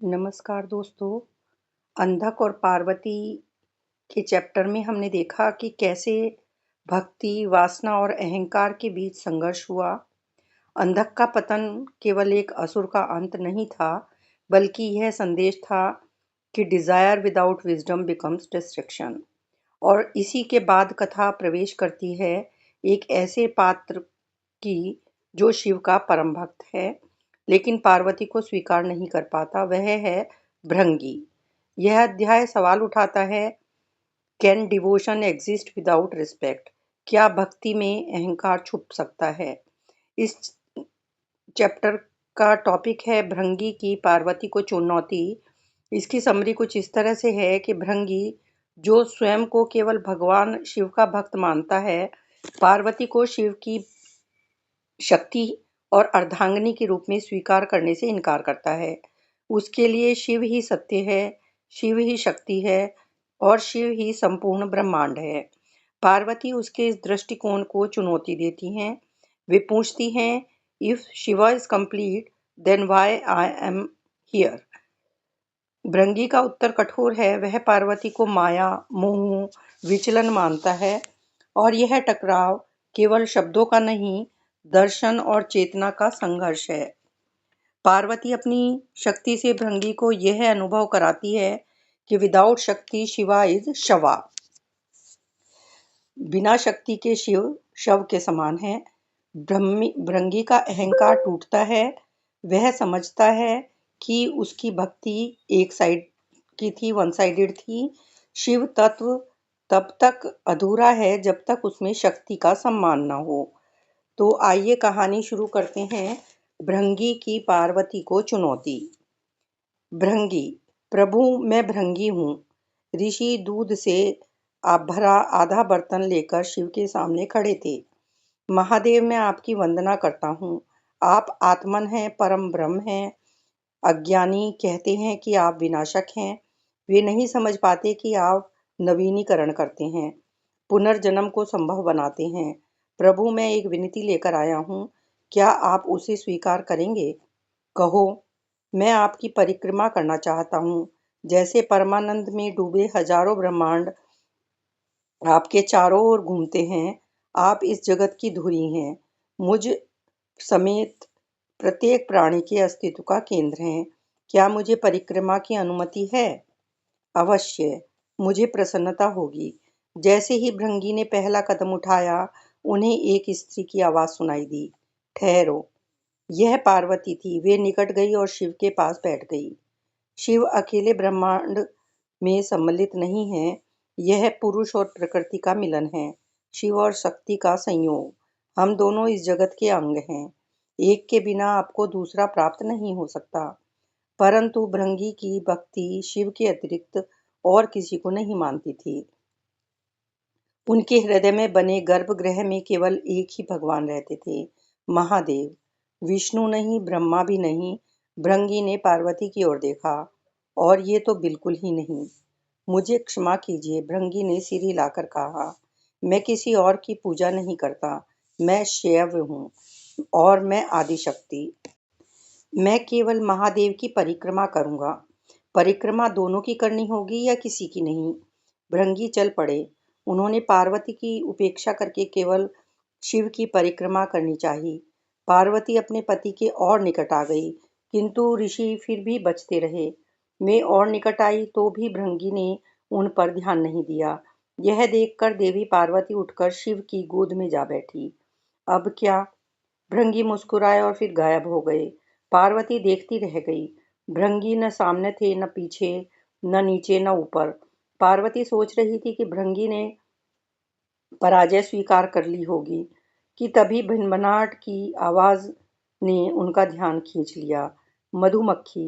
नमस्कार दोस्तों। अंधक और पार्वती के चैप्टर में हमने देखा कि कैसे भक्ति, वासना और अहंकार के बीच संघर्ष हुआ। अंधक का पतन केवल एक असुर का अंत नहीं था, बल्कि यह संदेश था कि desire without wisdom becomes destruction. और इसी के बाद कथा प्रवेश करती है एक ऐसे पात्र की जो शिव का परम भक्त है, लेकिन पार्वती को स्वीकार नहीं कर पाता। वह है भृंगी। यह अध्याय सवाल उठाता है, can devotion exist without respect? क्या भक्ति में अहंकार छुप सकता है? इस चैप्टर का टॉपिक है भृंगी की पार्वती को चुनौती। इसकी समरी कुछ इस तरह से है कि भृंगी, जो स्वयं को केवल भगवान शिव का भक्त मानता है, पार्वती को शिव की शक्ति और अर्धांगिनी के रूप में स्वीकार करने से इनकार करता है। उसके लिए शिव ही सत्य है, शिव ही शक्ति है और शिव ही संपूर्ण ब्रह्मांड है। पार्वती उसके इस दृष्टिकोण को चुनौती देती हैं। वे पूछती हैं, if Shiva is complete then why I am here? Bhringi का उत्तर कठोर है। वह पार्वती को माया, मोह, विचलन मानता है और यह टकराव केवल शब्दों का नहीं, दर्शन और चेतना का संघर्ष है। पार्वती अपनी शक्ति से भृंगी को यह अनुभव कराती है कि विदाउट शक्ति शिवा इज शवा। बिना शक्ति के शिव शव के समान है। भृंगी का अहंकार टूटता है। वह समझता है कि उसकी भक्ति एक साइड की थी, वन साइडेड थी। शिव तत्व तब तक अधूरा है जब तक उसमें शक्ति का सम्मान न हो। तो आइए कहानी शुरू करते हैं। भृंगी की पार्वती को चुनौती। भृंगी, प्रभु मैं भृंगी हूँ। ऋषि दूध से भरा आधा बर्तन लेकर शिव के सामने खड़े थे। महादेव, मैं आपकी वंदना करता हूँ। आप आत्मन हैं, परम ब्रह्म हैं। अज्ञानी कहते हैं कि आप विनाशक हैं। वे नहीं समझ पाते कि आप नवीनीकरण करते हैं, पुनर्जन्म को संभव बनाते हैं। प्रभु, मैं एक विनती लेकर आया हूँ, क्या आप उसे स्वीकार करेंगे? कहो। मैं आपकी परिक्रमा करना चाहता हूँ। जैसे परमानंद में डूबे हजारों ब्रह्मांड आपके चारों ओर घूमते हैं, आप इस जगत की धुरी हैं। मुझ समेत प्रत्येक प्राणी के अस्तित्व का केंद्र हैं। क्या मुझे परिक्रमा की अनुमति है? अवश्य, मुझे प्रसन्नता होगी। जैसे ही भृंगी ने पहला कदम उठाया, उन्हें एक स्त्री की आवाज सुनाई दी, ठहरो। यह पार्वती थी। वे निकट गई और शिव के पास बैठ गई। शिव अकेले ब्रह्मांड में सम्मिलित नहीं है, यह पुरुष और प्रकृति का मिलन है, शिव और शक्ति का संयोग। हम दोनों इस जगत के अंग हैं। एक के बिना आपको दूसरा प्राप्त नहीं हो सकता। परंतु भृंगी की भक्ति शिव के अतिरिक्त और किसी को नहीं मानती थी। उनके हृदय में बने गर्भगृह में केवल एक ही भगवान रहते थे, महादेव। विष्णु नहीं, ब्रह्मा भी नहीं। भृंगी ने पार्वती की ओर देखा, और ये तो बिल्कुल ही नहीं। मुझे क्षमा कीजिए, भृंगी ने सिर हिलाकर कहा। मैं किसी और की पूजा नहीं करता। मैं शैव हूँ और मैं आदिशक्ति। मैं केवल महादेव की परिक्रमा करूंगा। परिक्रमा दोनों की करनी होगी या किसी की नहीं? भृंगी चल पड़े। उन्होंने पार्वती की उपेक्षा करके केवल शिव की परिक्रमा करनी चाहिए। पार्वती अपने पति के और निकट आ गई, किंतु ऋषि फिर भी बचते रहे। मैं और निकट आई तो भी भृंगी ने उन पर ध्यान नहीं दिया। यह देखकर देवी पार्वती उठकर शिव की गोद में जा बैठी। अब क्या? भृंगी मुस्कुराए और फिर गायब हो गए। पार्वती देखती रह गई। भृंगी न सामने थे, न पीछे, न नीचे, न ऊपर। पार्वती सोच रही थी कि भृंगी ने पराजय स्वीकार कर ली होगी कि तभी भिनभिनाहट की आवाज ने उनका ध्यान खींच लिया। मधुमक्खी।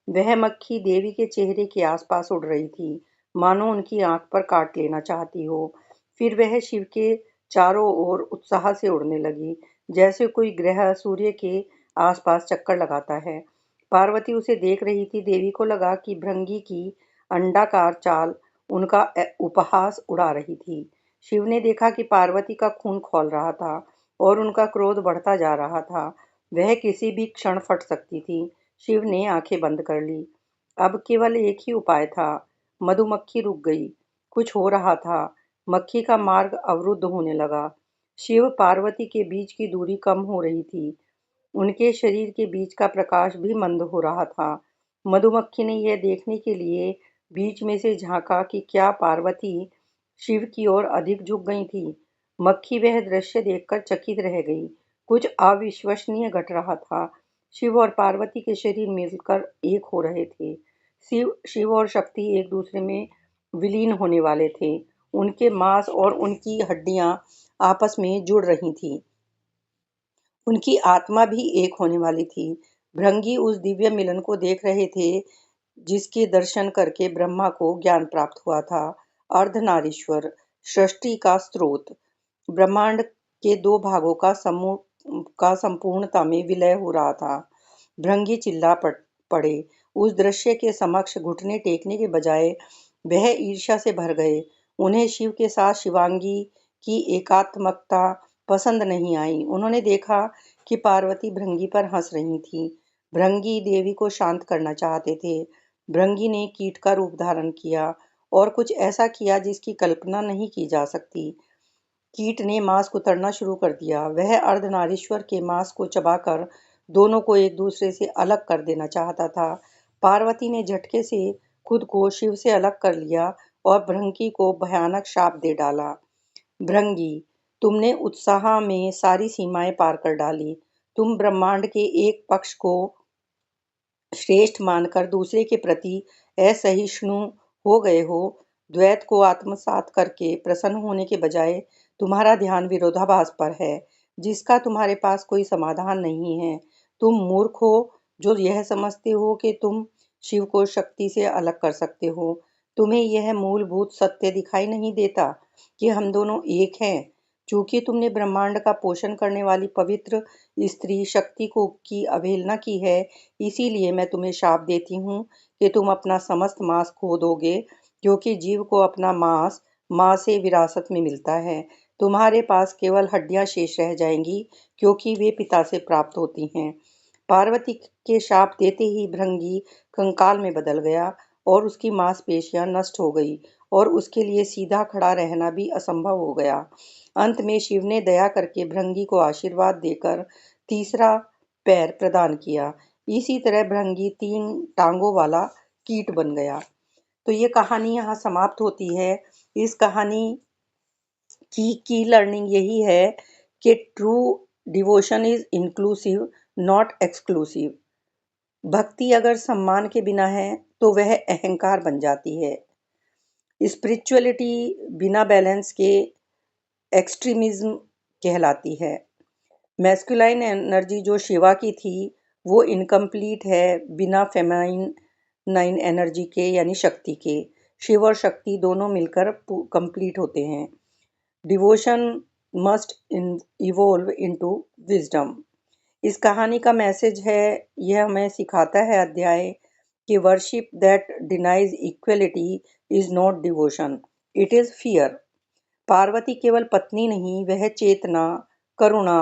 वह मक्खी देवी के चेहरे के आसपास उड़ रही थी, मानो उनकी आंख पर काट लेना चाहती हो। फिर वह शिव के चारों ओर उत्साह से उड़ने लगी, जैसे कोई ग्रह सूर्य के आसपास चक्कर लगाता है। पार्वती उसे देख रही थी। देवी को लगा कि भृंगी की अंडाकार चाल उनका उपहास उड़ा रही थी। शिव ने देखा कि पार्वती का खून खौल रहा था और उनका क्रोध बढ़ता जा रहा था। वह किसी भी क्षण फट सकती थी। शिव ने आंखें बंद कर ली। अब केवल एक ही उपाय था। मधुमक्खी रुक गई। कुछ हो रहा था। मक्खी का मार्ग अवरुद्ध होने लगा। शिव पार्वती के बीच की दूरी कम हो रही थी। उनके शरीर के बीच का प्रकाश भी मंद हो रहा था। मधुमक्खी ने यह देखने के लिए बीच में से झांका कि क्या पार्वती शिव की ओर अधिक झुक गई थी। मक्खी वह दृश्य देखकर चकित रह गई। कुछ अविश्वसनीय घट रहा था। शिव और पार्वती के शरीर मिलकर एक हो रहे थे। शिव शिव और शक्ति एक दूसरे में विलीन होने वाले थे। उनके मांस और उनकी हड्डियां आपस में जुड़ रही थीं। उनकी आत्मा भी एक होने वाली थी। भृंगी उस दिव्य मिलन को देख रहे थे जिसके दर्शन करके ब्रह्मा को ज्ञान प्राप्त हुआ था। अर्धनारीश्वर, सृष्टि का स्रोत, ब्रह्मांड के दो भागों का समूह का संपूर्णता में विलय हो रहा था। भृंगी चिल्ला पड़े। उस दृश्य के समक्ष घुटने टेकने के बजाय वह ईर्ष्या से भर गए। उन्हें शिव के साथ शिवांगी की एकात्मकता पसंद नहीं आई। उन्होंने देखा कि पार्वती भृंगी पर हंस रही थी। भृंगी देवी को शांत करना चाहते थे। भृंगी ने कीट का रूप धारण किया और कुछ ऐसा किया जिसकी कल्पना नहीं की जा सकती। कीट ने मांस कुतरना शुरू कर दिया। वह अर्धनारीश्वर के मांस को चबाकर दोनों को एक दूसरे से अलग कर देना चाहता था। पार्वती ने झटके से खुद को शिव से अलग कर लिया और भृंगी को भयानक शाप दे डाला। भृंगी, तुमने उत्साह में सारी सीमाएं पार कर डाली। तुम ब्रह्मांड के एक पक्ष को श्रेष्ठ मानकर दूसरे के प्रति असहिष्णु हो गए हो। द्वैत को आत्मसात करके प्रसन्न होने के बजाय तुम्हारा ध्यान विरोधाभास पर है, जिसका तुम्हारे पास कोई समाधान नहीं है। तुम मूर्ख हो जो यह समझते हो कि तुम शिव को शक्ति से अलग कर सकते हो। तुम्हें यह मूलभूत सत्य दिखाई नहीं देता कि हम दोनों एक हैं। चूंकि तुमने ब्रह्मांड का पोषण करने वाली पवित्र स्त्री शक्ति को की अवहेलना की है, इसीलिए मैं तुम्हें शाप देती हूँ कि तुम अपना समस्त मांस खो दोगे, क्योंकि जीव को अपना मांस मां से विरासत में मिलता है। तुम्हारे पास केवल हड्डियां शेष रह जाएंगी, क्योंकि वे पिता से प्राप्त होती हैं। पार्वती के शाप देते ही भृंगी कंकाल में बदल गया और उसकी मांसपेशियां नष्ट हो गई और उसके लिए सीधा खड़ा रहना भी असंभव हो गया। अंत में शिव ने दया करके भृंगी को आशीर्वाद देकर तीसरा पैर प्रदान किया। इसी तरह भृंगी 3 टांगों वाला कीट बन गया। तो ये कहानी यहाँ समाप्त होती है। इस कहानी की लर्निंग यही है कि true devotion is inclusive, not exclusive. भक्ति अगर सम्मान के बिना है तो वह अहंकार बन जाती है। स्पिरिचुअलिटी बिना बैलेंस के एक्सट्रीमिज्म कहलाती है। मैस्कुलाइन एनर्जी जो शिवा की थी वो इनकम्प्लीट है बिना फेमाइन एनर्जी के यानी शक्ति के। शिव और शक्ति दोनों मिलकर कंप्लीट होते हैं। Devotion must evolve into wisdom. इस कहानी का मैसेज है, यह हमें सिखाता है अध्याय कि worship that denies equality is not devotion, it is fear. Parvati केवल पत्नी नहीं, वह चेतना, करुणा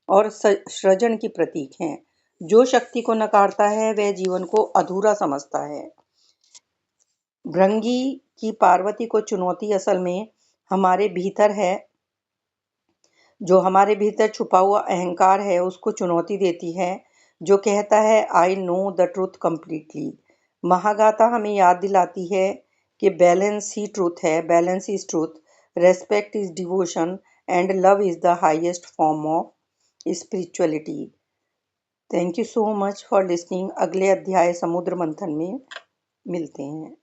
और सृजन की प्रतीक हैं। जो शक्ति को नकारता है वह जीवन को अधूरा समझता है। भृंगी की पार्वती को चुनौती असल में हमारे भीतर है। जो हमारे भीतर छुपा हुआ अहंकार है उसको चुनौती देती है, जो कहता है I know the truth completely. महागाथा हमें याद दिलाती है कि बैलेंस ही ट्रूथ है, balance is truth, respect is devotion and love is the highest form of spirituality. Thank you so much for listening. अगले अध्याय समुद्र मंथन में मिलते हैं।